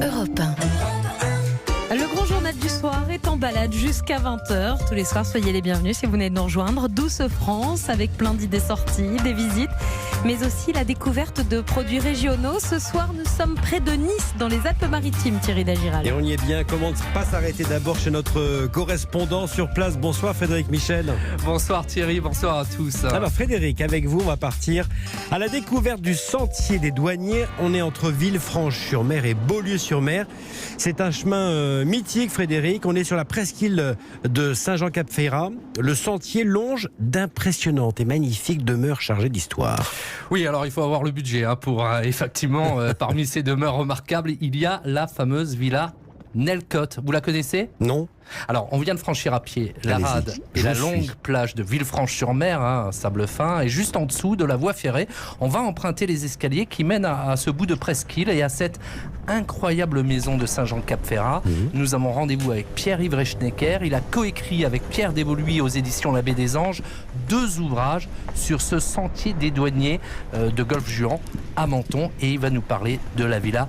Europe 1. Le grand journal du soir est en balade jusqu'à 20h. Tous les soirs, soyez les bienvenus si vous venez de nous rejoindre. Douce France, avec plein d'idées sorties, des visites, mais aussi la découverte de produits régionaux. Ce soir, nous sommes près de Nice, dans les Alpes-Maritimes, Thierry Dagiral. Et on y est bien. Comment ne pas s'arrêter d'abord chez notre correspondant sur place. Bonsoir Frédéric Michel. Bonsoir Thierry, bonsoir à tous. Alors Frédéric, avec vous, on va partir à la découverte du sentier des douaniers. On est entre Villefranche-sur-Mer et Beaulieu-sur-Mer. C'est un chemin mythique, Frédéric. On est sur la presqu'île de Saint-Jean-Cap-Ferrat. Le sentier longe d'impressionnantes et magnifiques demeures chargées d'histoire. Oui, alors il faut avoir le budget pour effectivement, parmi ces demeures remarquables, il y a la fameuse villa Nelcote. Vous la connaissez ? Non. Alors, on vient de franchir à pied la rade et la longue plage de Villefranche-sur-Mer, un sable fin, et juste en dessous de la voie ferrée, on va emprunter les escaliers qui mènent à ce bout de presqu'île et à cette incroyable maison de Saint-Jean-Cap-Ferrat. Nous avons rendez-vous avec Pierre-Yves Reschnecker. Il a coécrit avec Pierre Desvoluy aux éditions La Baie des Anges 2 ouvrages sur ce sentier des douaniers de Golfe-Juan à Menton, et il va nous parler de la villa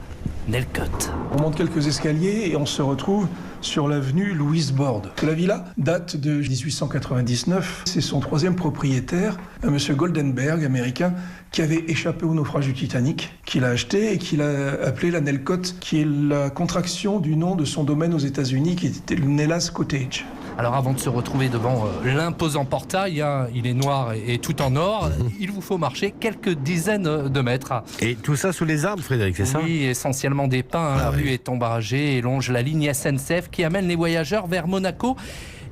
Nelcote. On monte quelques escaliers et on se retrouve sur l'avenue Louise Borde. La villa date de 1899. C'est son 3e propriétaire, un monsieur Goldenberg, américain, qui avait échappé au naufrage du Titanic, qu'il a acheté et qu'il a appelé la Nelcote, qui est la contraction du nom de son domaine aux États-Unis, qui était le Nellas Cottage. Alors avant de se retrouver devant l'imposant portail, il est noir et tout en or, il vous faut marcher quelques dizaines de mètres. Et tout ça sous les arbres, Frédéric, c'est ça ? Oui, essentiellement des pins. La rue est ombragée et longe la ligne SNCF qui amène les voyageurs vers Monaco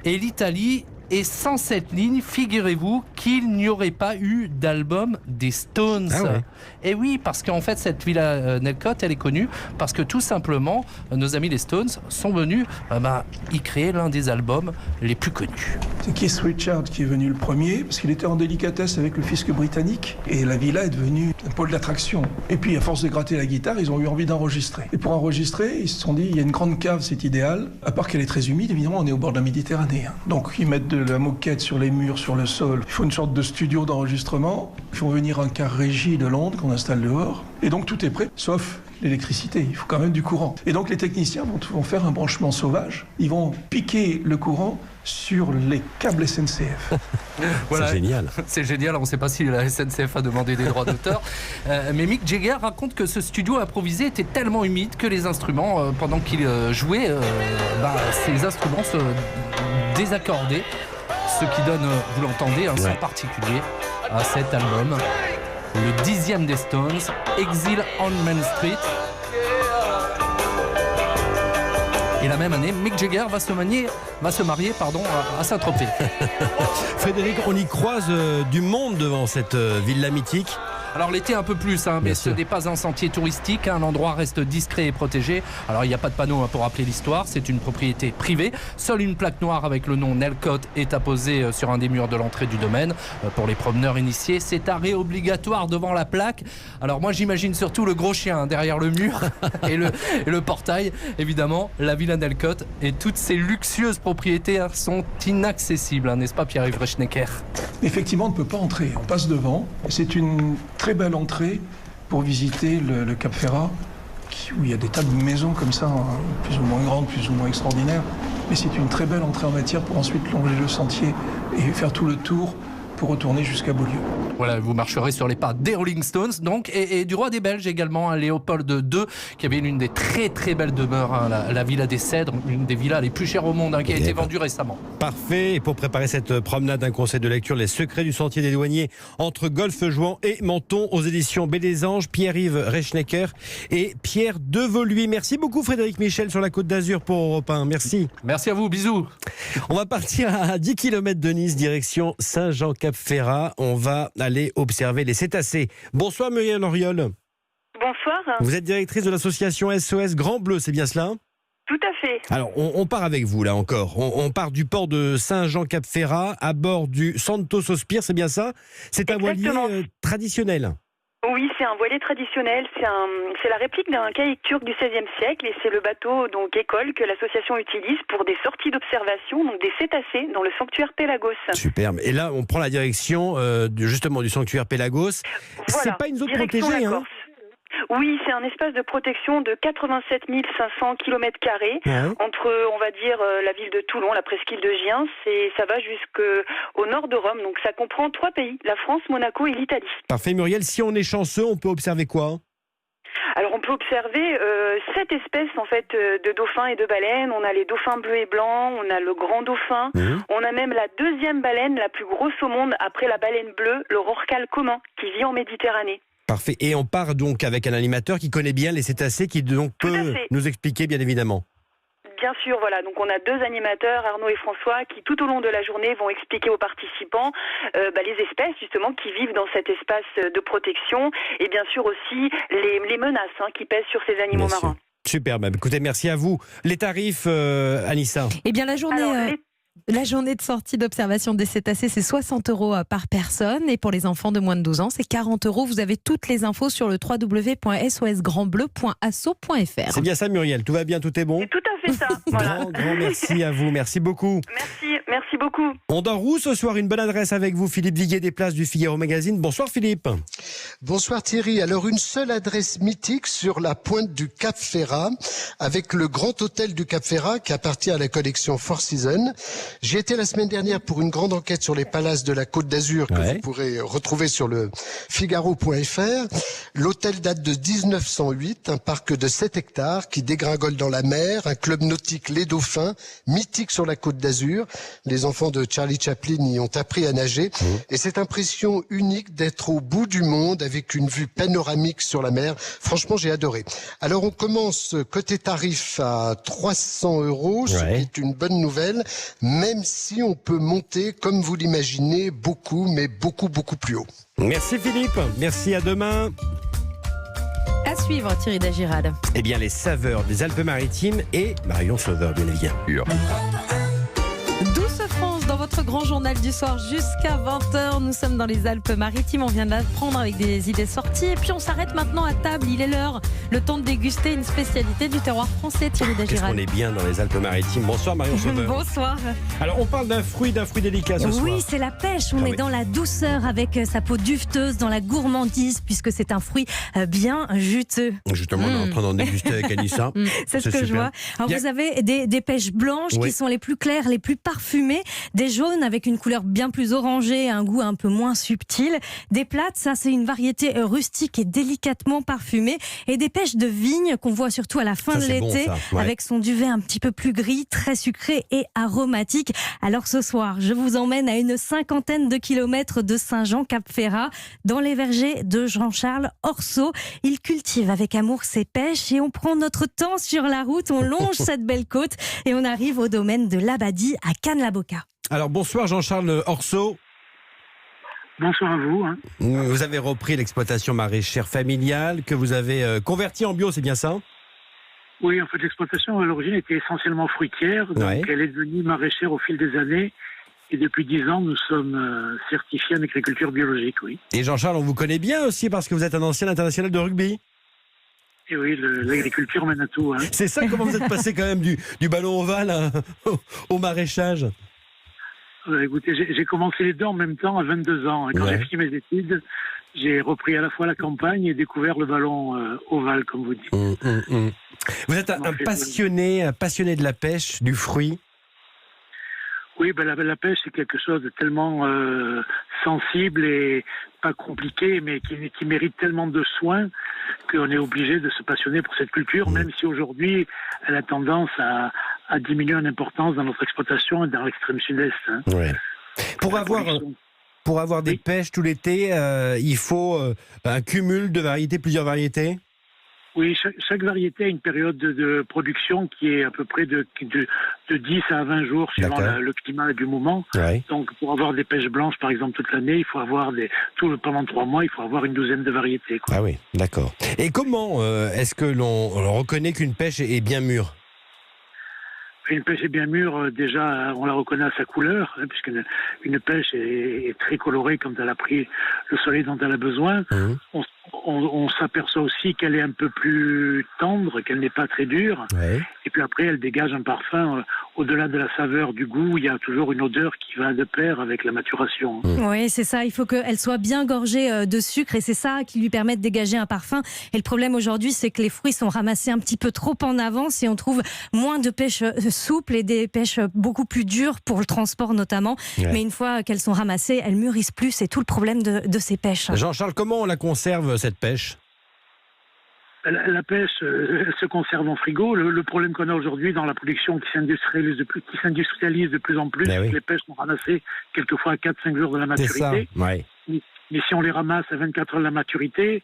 et l'Italie. Et sans cette ligne, figurez-vous qu'il n'y aurait pas eu d'album des Stones. Et oui, parce qu'en fait, cette villa Nelcote, elle est connue parce que tout simplement, nos amis les Stones sont venus y créer l'un des albums les plus connus. C'est Keith Richards qui est venu le premier, parce qu'il était en délicatesse avec le fisc britannique, et la villa est devenue un pôle d'attraction. Et puis, à force de gratter la guitare, ils ont eu envie d'enregistrer. Et pour enregistrer, ils se sont dit, il y a une grande cave, c'est idéal. À part qu'elle est très humide, évidemment, on est au bord de la Méditerranée. Donc, ils mettent de la moquette sur les murs, sur le sol. Il faut une sorte de studio d'enregistrement. Ils font venir un car régie de Londres qu'on installe dehors. Et donc tout est prêt, sauf l'électricité. Il faut quand même du courant. Et donc les techniciens vont faire un branchement sauvage. Ils vont piquer le courant sur les câbles SNCF. Voilà. C'est génial. C'est génial, on ne sait pas si la SNCF a demandé des droits d'auteur. Mais Mick Jagger raconte que ce studio improvisé était tellement humide que les instruments, pendant qu'il jouait, ces instruments se désaccordaient. Ce qui donne, vous l'entendez, un son particulier à cet album. Le 10e des Stones, Exile on Main Street. Et la même année, Mick Jagger va se marier à Saint-Tropez. Frédéric, on y croise du monde devant cette villa mythique. Alors l'été un peu plus, mais ce n'est pas un sentier touristique, l'endroit reste discret et protégé. Alors il n'y a pas de panneau pour rappeler l'histoire, c'est une propriété privée. Seule une plaque noire avec le nom Nelcote est apposée sur un des murs de l'entrée du domaine. Pour les promeneurs initiés, c'est arrêt obligatoire devant la plaque. Alors moi j'imagine surtout le gros chien derrière le mur et le portail. Évidemment, la villa Nelcote et toutes ses luxueuses propriétés sont inaccessibles, n'est-ce pas Pierre-Yves Reschnecker ? Effectivement, on ne peut pas entrer, on passe devant. C'est une très belle entrée pour visiter le Cap Ferrat, où il y a des tas de maisons comme ça, plus ou moins grandes, plus ou moins extraordinaires. Mais c'est une très belle entrée en matière pour ensuite longer le sentier et faire tout le tour pour retourner jusqu'à Beaulieu. Voilà, vous marcherez sur les pas des Rolling Stones, donc, et du roi des Belges également, Léopold II, qui avait l'une des très très belles demeures, la Villa des Cèdres, une des villas les plus chères au monde, qui a été vendue récemment. Parfait. Et pour préparer cette promenade, un conseil de lecture, Les secrets du sentier des douaniers entre Golfe-Juan et Menton, aux éditions Baie des Anges, Pierre-Yves Reschnecker et Pierre Desvoluy. Merci beaucoup Frédéric Michel sur la Côte d'Azur pour Europe 1. Merci. Merci à vous, bisous. On va partir à 10 km de Nice, direction Saint-Jean-Cap-Ferrat. On va aller observer les cétacés. Bonsoir Muriel Auriol. Bonsoir. Vous êtes directrice de l'association SOS Grand Bleu, c'est bien cela ? Tout à fait. Alors, on part avec vous, là, encore. On part du port de Saint-Jean-Cap-Ferrat à bord du Santos Ospire, c'est bien ça ? C'est un voilier traditionnel. Oui, c'est un voilier traditionnel. C'est la réplique d'un kayak turc du XVIe siècle et c'est le bateau donc école que l'association utilise pour des sorties d'observation, donc des cétacés dans le sanctuaire Pélagos. Superbe. Et là, on prend la direction justement du sanctuaire Pélagos. Voilà, c'est pas une zone protégée, hein ? Oui, c'est un espace de protection de 87 500 km² entre, on va dire, la ville de Toulon, la presqu'île de Giens, et ça va jusqu'au nord de Rome. Donc ça comprend 3 pays, la France, Monaco et l'Italie. Parfait, Muriel. Si on est chanceux, on peut observer quoi ? Alors on peut observer 7 espèces en fait de dauphins et de baleines. On a les dauphins bleus et blancs, on a le grand dauphin, on a même la 2e baleine la plus grosse au monde après la baleine bleue, le rorqual commun, qui vit en Méditerranée. Parfait. Et on part donc avec un animateur qui connaît bien les cétacés, qui donc peut nous expliquer bien évidemment. Bien sûr, voilà. Donc on a 2 animateurs, Arnaud et François, qui tout au long de la journée vont expliquer aux participants les espèces justement qui vivent dans cet espace de protection et bien sûr aussi les menaces qui pèsent sur ces animaux marins. Super. Écoutez, merci à vous. Les tarifs, Anissa. Eh bien, la journée de sortie d'observation des cétacés, c'est 60 € par personne. Et pour les enfants de moins de 12 ans, c'est 40 €. Vous avez toutes les infos sur le www.sosgrandbleu.asso.fr. C'est bien ça, Muriel. Tout va bien, tout est bon ? C'est tout à fait ça. Voilà. Grand merci à vous. Merci beaucoup. Merci beaucoup. On dort où ce soir ? Une bonne adresse avec vous, Philippe Viguier des Places du Figaro Magazine. Bonsoir, Philippe. Bonsoir, Thierry. Alors, une seule adresse mythique sur la pointe du Cap Ferrat, avec le grand hôtel du Cap Ferrat qui appartient à la collection Four Seasons. J'y étais la semaine dernière pour une grande enquête sur les palaces de la Côte d'Azur que vous pourrez retrouver sur le Figaro.fr. L'hôtel date de 1908, un parc de 7 hectares qui dégringole dans la mer, un club nautique Les Dauphins, mythique sur la Côte d'Azur. Les enfants de Charlie Chaplin y ont appris à nager. Et cette impression unique d'être au bout du monde avec une vue panoramique sur la mer. Franchement, j'ai adoré. Alors, on commence côté tarif à 300 €, ce qui est une bonne nouvelle, même si on peut monter, comme vous l'imaginez, beaucoup, mais beaucoup, beaucoup plus haut. Merci Philippe. Merci, à demain. À suivre, Thierry Dagirade. Eh bien, les saveurs des Alpes-Maritimes et Marion Sauveur, bien évidemment. Douce France, dans votre grand journal du soir jusqu'à 20h. Nous sommes dans les Alpes-Maritimes. On vient de l'apprendre avec des idées sorties. Et puis on s'arrête maintenant à table. Il est l'heure. Le temps de déguster une spécialité du terroir français, Thierry Dagirade. Qu'est-ce qu'on est bien dans les Alpes-Maritimes. Bonsoir Marion Sauveur. Bonsoir. Alors on parle d'un fruit délicat ce soir. Oui, c'est la pêche. On est dans la douceur avec sa peau duveteuse, dans la gourmandise, puisque c'est un fruit bien juteux. Justement, on est en train d'en déguster avec Anissa. C'est ce que je vois. Alors vous avez des pêches blanches qui sont les plus claires, les plus parfumées, des jaunes avec une couleur bien plus orangée, un goût un peu moins subtil, des plates, ça c'est une variété rustique et délicatement parfumée, et des pêches de vigne qu'on voit surtout à la fin de l'été, avec son duvet un petit peu plus gris, très sucré et aromatique. Alors ce soir, je vous emmène à une 50aine de kilomètres de Saint-Jean-Cap-Ferrat, dans les vergers de Jean-Charles Orceau. Il cultive avec amour ses pêches et on prend notre temps sur la route, on longe cette belle côte et on arrive au domaine de l'Abadie à Cannes-la-Boca. Alors bonsoir Jean-Charles Orceau. Bonsoir à vous. Vous avez repris l'exploitation maraîchère familiale que vous avez convertie en bio, c'est bien ça ? Oui, en fait l'exploitation à l'origine était essentiellement fruitière, donc elle est devenue maraîchère au fil des années. Et depuis 10 ans, nous sommes certifiés en agriculture biologique, oui. Et Jean-Charles, on vous connaît bien aussi parce que vous êtes un ancien international de rugby. Et oui, l'agriculture mène à tout. C'est ça, comment vous êtes passé quand même du ballon ovale au maraîchage ? Écoutez, j'ai commencé les deux en même temps à 22 ans. Quand j'ai fini mes études, j'ai repris à la fois la campagne et découvert le ballon ovale, comme vous dites. Vous êtes un passionné de la pêche, du fruit ? Oui, la pêche, c'est quelque chose de tellement sensible et pas compliqué, mais qui mérite tellement de soins qu'on est obligé de se passionner pour cette culture, même si aujourd'hui, elle a tendance à diminuer en importance dans notre exploitation et dans l'extrême sud-est. Pour avoir des pêches tout l'été, il faut un cumul de variétés, plusieurs variétés ? Oui, chaque variété a une période de production qui est à peu près de 10 à 20 jours suivant le climat du moment. Donc pour avoir des pêches blanches par exemple toute l'année, il faut avoir pendant 3 mois, il faut avoir une douzaine de variétés. Ah oui, d'accord. Et comment est-ce que l'on reconnaît qu'une pêche est bien mûre ? Une pêche est bien mûre, déjà on la reconnaît à sa couleur, puisqu'une pêche est très colorée quand elle a pris le soleil dont elle a besoin. On s'aperçoit aussi qu'elle est un peu plus tendre, qu'elle n'est pas très dure. Et puis après, elle dégage un parfum au-delà de la saveur, du goût, il y a toujours une odeur qui va de pair avec la maturation. Oui, c'est ça. Il faut qu'elle soit bien gorgée de sucre et c'est ça qui lui permet de dégager un parfum. Et le problème aujourd'hui, c'est que les fruits sont ramassés un petit peu trop en avance et on trouve moins de pêches souples et des pêches beaucoup plus dures pour le transport notamment. Ouais. Mais une fois qu'elles sont ramassées, elles mûrissent plus. C'est tout le problème de ces pêches. Jean-Charles, comment on la conserve, cette pêche ? La pêche, elle se conserve en frigo. Le problème qu'on a aujourd'hui dans la production qui s'industrialise de plus en plus, c'est que les pêches sont ramassées quelquefois à 4-5 jours de la maturité. C'est ça, ouais. Mais si on les ramasse à 24 heures de la maturité,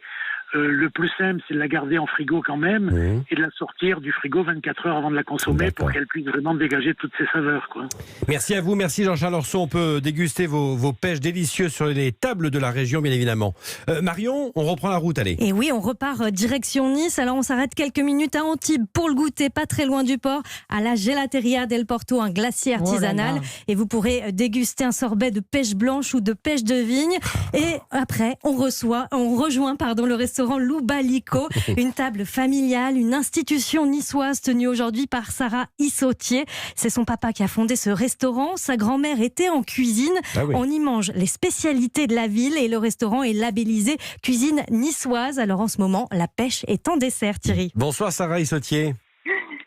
le plus simple, c'est de la garder en frigo quand même et de la sortir du frigo 24 heures avant de la consommer pour qu'elle puisse vraiment dégager toutes ses saveurs, quoi. Merci à vous, merci Jean-Charles Orson. On peut déguster vos pêches délicieuses sur les tables de la région, bien évidemment. Marion, on reprend la route, allez. Et oui, on repart direction Nice. Alors on s'arrête quelques minutes à Antibes pour le goûter, pas très loin du port, à la Gelateria del Porto, un glacier artisanal. Et vous pourrez déguster un sorbet de pêche blanche ou de pêche de vigne. Et après, on rejoint le restaurant Lubalico, une table familiale, une institution niçoise tenue aujourd'hui par Sarah Issautier. C'est son papa qui a fondé ce restaurant. Sa grand-mère était en cuisine. On y mange les spécialités de la ville et le restaurant est labellisé cuisine niçoise. Alors en ce moment, la pêche est en dessert, Thierry. Bonsoir Sarah Issautier.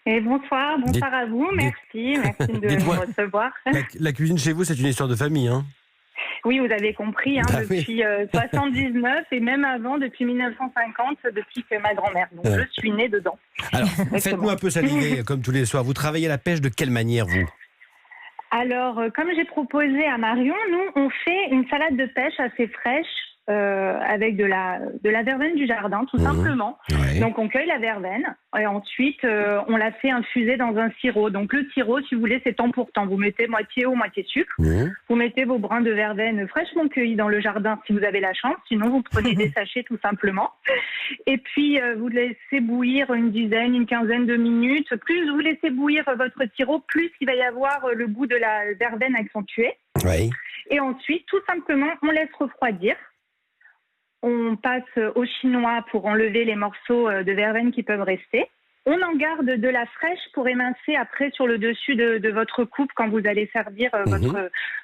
Et bonsoir à vous. Merci de me recevoir. La cuisine chez vous, c'est une histoire de famille, hein ? Oui, vous avez compris, depuis 79 et même avant, depuis 1950, depuis que ma grand-mère. Donc je suis née dedans. Alors, faites-nous un peu saliver comme tous les soirs. Vous travaillez la pêche de quelle manière, vous ? Alors, comme j'ai proposé à Marion, nous, on fait une salade de pêche assez fraîche avec de la verveine du jardin, tout simplement. Ouais. Donc, on cueille la verveine et ensuite, on la fait infuser dans un sirop. Donc, le sirop, si vous voulez, c'est temps pour temps. Vous mettez moitié eau, moitié sucre. Vous mettez vos brins de verveine fraîchement cueillis dans le jardin si vous avez la chance. Sinon, vous prenez des sachets tout simplement. Et puis, vous laissez bouillir une quinzaine de minutes. Plus vous laissez bouillir votre sirop, plus il va y avoir le goût de la verveine accentué. Ouais. Et ensuite, tout simplement, on laisse refroidir. On passe au chinois pour enlever les morceaux de verveine qui peuvent rester. On en garde de la fraîche pour émincer après sur le dessus de votre coupe quand vous allez servir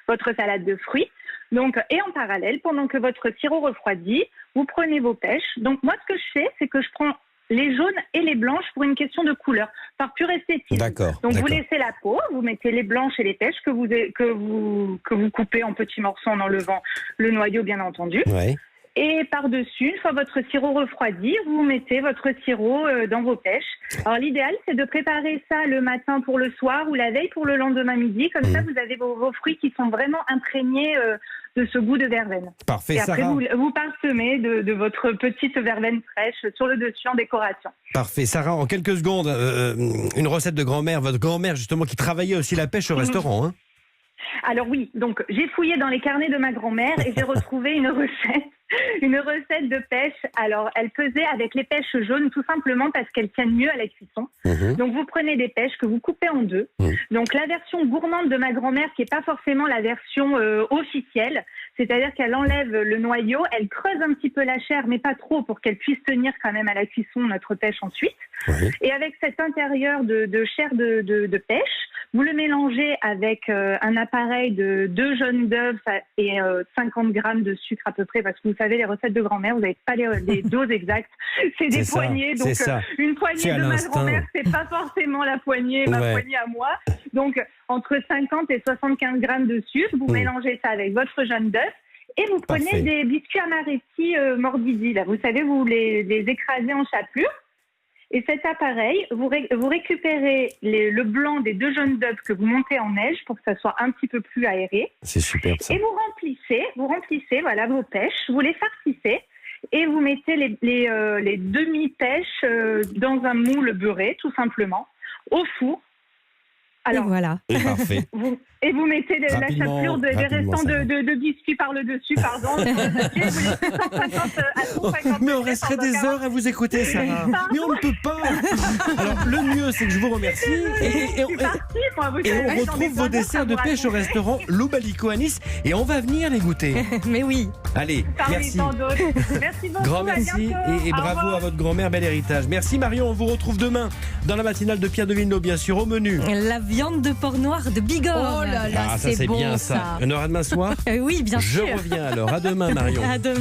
votre salade de fruits. Donc, et en parallèle, pendant que votre sirop refroidit, vous prenez vos pêches. Donc moi, ce que je fais, c'est que je prends les jaunes et les blanches pour une question de couleur, par pur esthétisme. Donc vous laissez la peau, vous mettez les blanches et les pêches que vous coupez en petits morceaux en enlevant le noyau, bien entendu. Ouais. Et par-dessus, une fois votre sirop refroidi, vous mettez votre sirop dans vos pêches. Alors l'idéal, c'est de préparer ça le matin pour le soir ou la veille pour le lendemain midi. Comme ça, vous avez vos fruits qui sont vraiment imprégnés de ce goût de verveine. Parfait, et après, Sarah. vous parsemez de votre petite verveine fraîche sur le dessus en décoration. Parfait. Sarah, en quelques secondes, une recette de grand-mère. Votre grand-mère, justement, qui travaillait aussi la pêche au restaurant, hein ? Alors oui, donc j'ai fouillé dans les carnets de ma grand-mère et j'ai retrouvé une recette de pêche. Alors elle pesait avec les pêches jaunes tout simplement parce qu'elles tiennent mieux à la cuisson. Donc vous prenez des pêches que vous coupez en deux. Donc la version gourmande de ma grand-mère, qui n'est pas forcément la version officielle, c'est-à-dire qu'elle enlève le noyau, elle creuse un petit peu la chair, mais pas trop pour qu'elle puisse tenir quand même à la cuisson notre pêche ensuite. Et avec cet intérieur de chair de pêche, vous le mélangez avec un appareil de 2 jaunes d'œufs et 50 grammes de sucre à peu près, parce que vous savez, les recettes de grand-mère, vous n'avez pas les doses exactes. C'est des poignées, donc une poignée de ma grand-mère, c'est pas forcément ma poignée à moi. Donc entre 50 et 75 grammes de sucre, vous mélangez ça avec votre jaune d'œuf. Et vous prenez des biscuits amaretti morbidi. Là, vous savez, vous les écrasez en chapelure. Et cet appareil, vous récupérez le blanc des 2 jaunes d'œufs que vous montez en neige pour que ça soit un petit peu plus aéré. C'est super ça. Et vous remplissez voilà, vos pêches, vous les farcissez et vous mettez les demi-pêches dans un moule beurré, tout simplement, au four. Alors, et voilà. Et parfait. Vous mettez la chapelure des restants de biscuits par le dessus, pardon. Vous laissez 150 à 150. Mais on resterait des heures à vous écouter, Sarah. Mais on ne peut pas. Alors, le mieux, c'est que je vous remercie. Et on retrouve vos desserts de pêche au restaurant Lubalico à Nice. Et on va venir les goûter. Mais oui. Allez, merci. Merci beaucoup. Grand merci et bravo à votre grand-mère, bel héritage. Merci Marion, on vous retrouve demain dans la matinale de Pierre de Villeneuve, bien sûr, au menu. La viande de porc noir de Bigorre. Oh là là, ça c'est bon, bien ça. On aura demain soir. Oui, bien sûr. Je reviens alors. À demain, Marion. À demain.